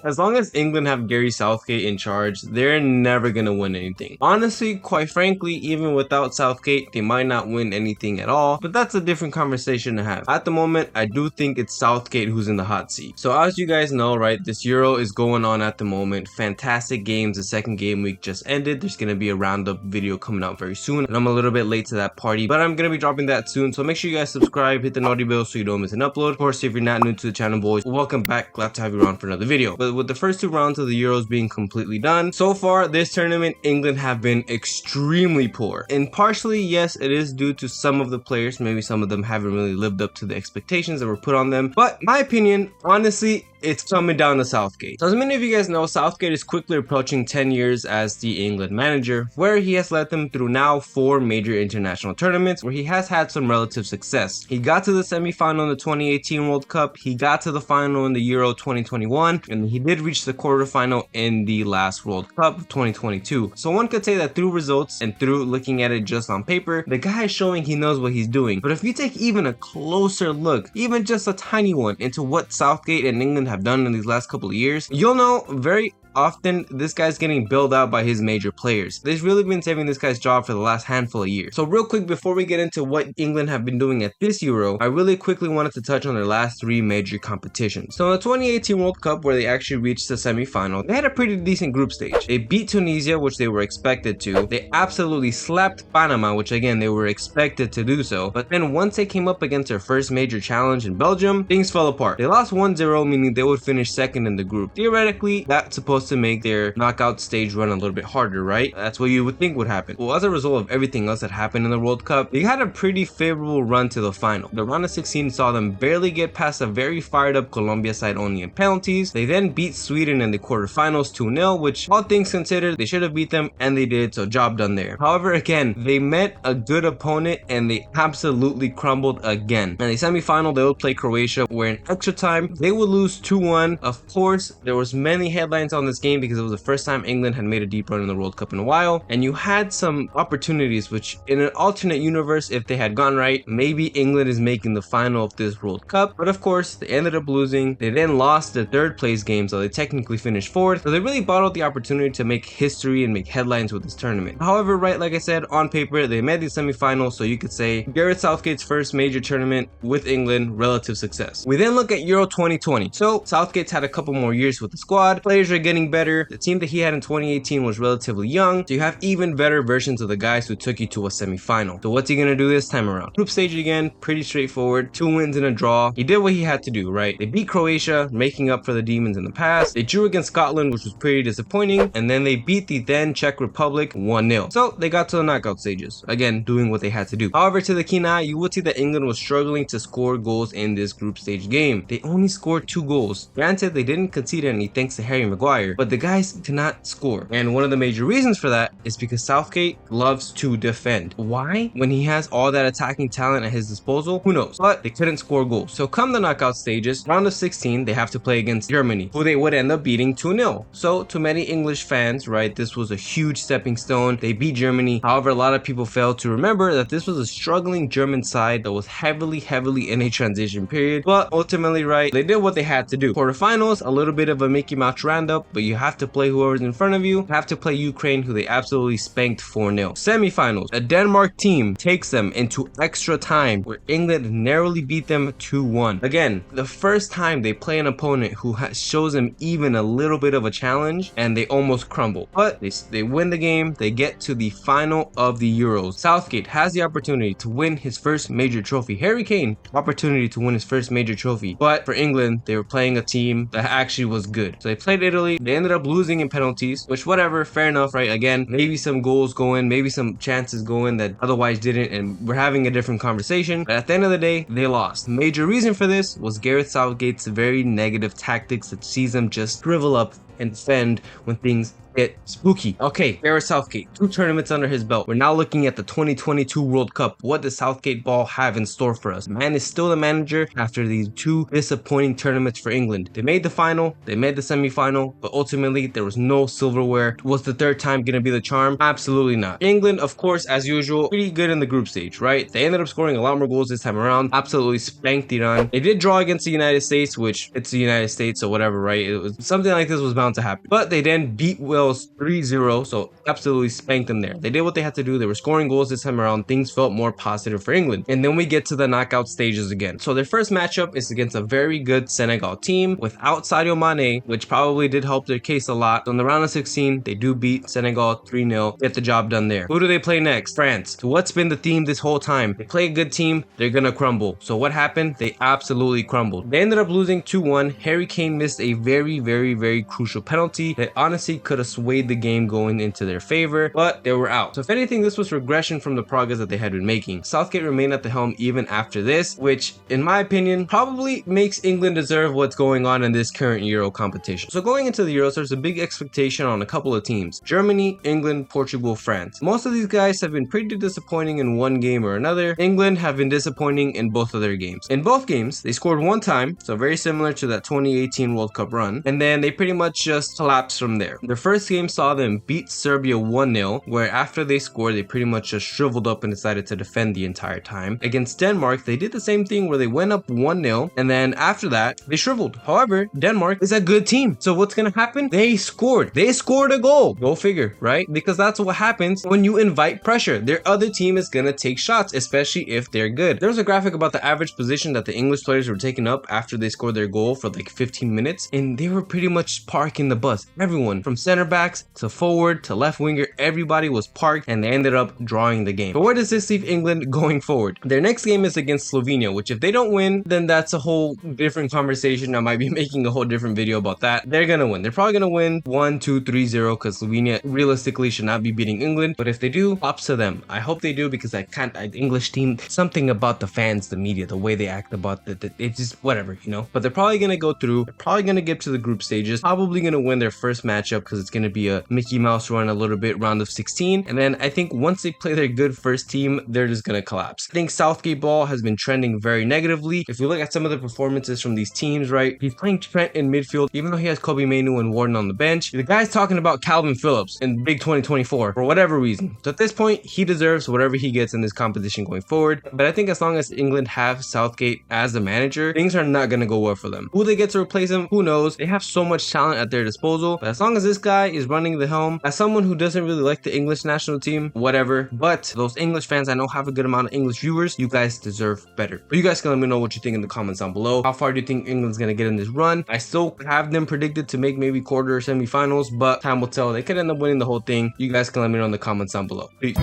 As long as England have Gareth Southgate in charge, they're never gonna win anything. Honestly, quite frankly, even without Southgate, they might not win anything at all, but that's a different conversation to have. At the moment, I do think it's Southgate who's in the hot seat. So as you guys know, right, this Euro is going on at the moment. Fantastic games. The second game week just ended. There's gonna be a roundup video coming out very soon, and I'm a little bit late to that party, but I'm gonna be dropping that soon. So make sure you guys subscribe, hit the notification bell so you don't miss an upload. Of course, if you're not new to the channel, boys, welcome back. Glad to have you around for another video. But with the first two rounds of the Euros being completely done, so far this tournament, England have been extremely poor. And partially, yes, it is due to some of the players. Maybe some of them haven't really lived up to the expectations that were put on them. But my opinion, honestly, it's coming down to Southgate. So as many of you guys know, Southgate is quickly approaching 10 years as the England manager, where he has led them through now 4 major international tournaments where he has had some relative success. He got to the semi-final in the 2018 World Cup, he got to the final in the Euro 2021, and he did reach the quarterfinal in the last World Cup of 2022. So one could say that through results and through looking at it just on paper, the guy is showing he knows what he's doing. But if you take even a closer look, even just a tiny one, into what Southgate and England have done in these last couple of years, you'll know very often this guy's getting bailed out by his major players. They've really been saving this guy's job for the last handful of years. So real quick, before we get into what England have been doing at this Euro, I really quickly wanted to touch on their last 3 major competitions. So in the 2018 World Cup, where they actually reached the semi-final, they had a pretty decent group stage. They beat Tunisia, which they were expected to. They absolutely slapped Panama, which again, they were expected to do so. But then once they came up against their first major challenge in Belgium, things fell apart. They lost 1-0, meaning they would finish second in the group. Theoretically, that's supposed to make their knockout stage run a little bit harder, right? That's what you would think would happen. Well, as a result of everything else that happened in the World Cup, they had a pretty favorable run to the final. The round of 16 saw them barely get past a very fired up Colombia side only in penalties. They then beat Sweden in the quarterfinals 2-0, which all things considered, they should have beat them, and they did, so job done there. However, again, they met a good opponent and they absolutely crumbled again. In the semi-final, they would play Croatia, where in extra time, they would lose 2-1. Of course, there was many headlines on this game because it was the first time England had made a deep run in the World Cup in a while, and you had some opportunities which in an alternate universe, if they had gone right, maybe England is making the final of this World Cup. But of course, they ended up losing. They then lost their 3rd place game, so they technically finished 4th. So they really bottled the opportunity to make history and make headlines with this tournament. However, right, like I said, on paper, they made the semifinals, so you could say Gareth Southgate's first major tournament with England, relative success. We then look at Euro 2020. So Southgate's had a couple more years with the squad. Players are getting better. The team that he had in 2018 was relatively young, so you have even better versions of the guys who took you to a semi-final. So what's he gonna do this time around? Group stage again, pretty straightforward. 2 wins and a draw. He did what he had to do, right? They beat Croatia, making up for the demons in the past. They drew against Scotland, which was pretty disappointing, and then they beat the then Czech Republic 1-0. So they got to the knockout stages, again doing what they had to do. However, to the keen eye, you would see that England was struggling to score goals in this group stage game. They only scored 2 goals. Granted, they didn't concede any thanks to Harry Maguire, but the guys cannot score. And one of the major reasons for that is because Southgate loves to defend. Why? When he has all that attacking talent at his disposal, who knows? But they couldn't score goals. So come the knockout stages, round of 16, they have to play against Germany, who they would end up beating 2-0. So to many English fans, right, this was a huge stepping stone. They beat Germany. However, a lot of people fail to remember that this was a struggling German side that was heavily in a transition period. But ultimately, right, they did what they had to do. Quarterfinals, a little bit of a Mickey Mouse roundup, but you have to play whoever's in front of you. Have to play Ukraine, who they absolutely spanked 4-0. Semifinals, a Denmark team takes them into extra time, where England narrowly beat them 2-1. Again, the first time they play an opponent who shows them even a little bit of a challenge, and they almost crumble. But they win the game. They get to the final of the Euros. Southgate has the opportunity to win his first major trophy. Harry Kane, opportunity to win his first major trophy. But for England, they were playing a team that actually was good. So they played Italy. They ended up losing in penalties, which whatever, fair enough, right? Again, maybe some goals go in, maybe some chances go in that otherwise didn't, and we're having a different conversation. But at the end of the day, they lost. Major reason for this was Gareth Southgate's very negative tactics that sees them just shrivel up and defend when things get spooky. Okay, Gareth Southgate, 2 tournaments under his belt. We're now looking at the 2022 World Cup. What does Southgate ball have in store for us? Man is still the manager after these 2 disappointing tournaments for England. They made the final, they made the semi-final, but ultimately there was no silverware. Was the 3rd time gonna be the charm? Absolutely not. England, of course, as usual, pretty good in the group stage, right? They ended up scoring a lot more goals this time around. Absolutely spanked Iran. They did draw against the United States, which it's the United States, so whatever, right? It was something like this was bound to happen. But they then beat Wales 3-0, so absolutely spanked them there. They did what they had to do. They were scoring goals this time around. Things felt more positive for England. And then we get to the knockout stages again. So their first matchup is against a very good Senegal team without Sadio Mane, which probably did help their case a lot. So in the round of 16, they do beat Senegal 3-0, get the job done there. Who do they play next? France. So what's been the theme this whole time? They play a good team, they're gonna crumble. So what happened? They absolutely crumbled. They ended up losing 2-1. Harry Kane missed a very crucial penalty that honestly could have swayed the game going into their favor, but they were out. So if anything, this was regression from the progress that they had been making. Southgate remained at the helm even after this, which in my opinion probably makes England deserve what's going on in this current Euro competition. So going into the Euros, there's a big expectation on a couple of teams: Germany, England, Portugal, France. Most of these guys have been pretty disappointing in one game or another. England have been disappointing in both of their games. In both games, they scored 1 time, so very similar to that 2018 World Cup run, and then they pretty much just collapsed from there. Their first game saw them beat Serbia 1-0, where after they scored, they pretty much just shriveled up and decided to defend the entire time. Against Denmark, they did the same thing where they went up 1-0, and then after that, they shriveled. However, Denmark is a good team. So what's gonna happen? They scored. They scored a goal. Go figure, right? Because that's what happens when you invite pressure. Their other team is gonna take shots, especially if they're good. There was a graphic about the average position that the English players were taking up after they scored their goal for like 15 minutes, and they were pretty much parking the bus. Everyone from center backs to forward to left winger, everybody was parked, and they ended up drawing the game. But where does this leave England going forward? Their next game is against Slovenia, which if they don't win, then that's a whole different conversation. I might be making a whole different video about that. They're gonna win. They're probably gonna win 1-2, 3-0 because Slovenia realistically should not be beating England. But if they do, props to them. I hope they do, because the English team, something about the fans, the media, the way they act about it's just whatever, you know. But they're probably gonna go through. They're probably gonna get to the group stages. Probably gonna win their first matchup because it's gonna be a Mickey Mouse run a little bit, round of 16. And then I think once they play their good first team, they're just gonna collapse. I think Southgate ball has been trending very negatively. If you look at some of the performances from these teams, right? He's playing Trent in midfield, even though he has Kobe Mainoo and Warden on the bench. The guy's talking about Calvin Phillips in Big 2024 for whatever reason. So at this point, he deserves whatever he gets in this competition going forward. But I think as long as England have Southgate as the manager, things are not gonna go well for them. Who they get to replace him, who knows? They have so much talent at their disposal. But as long as this guy is running the helm, as someone who doesn't really like the English national team, whatever. But those English fans I know have a good amount of English viewers. You guys deserve better. But you guys can let me know what you think in the comments down below. How far do you think England's gonna get in this run? I still have them predicted to make maybe quarter or semifinals, but time will tell. They could end up winning the whole thing. You guys can let me know in the comments down below. Peace.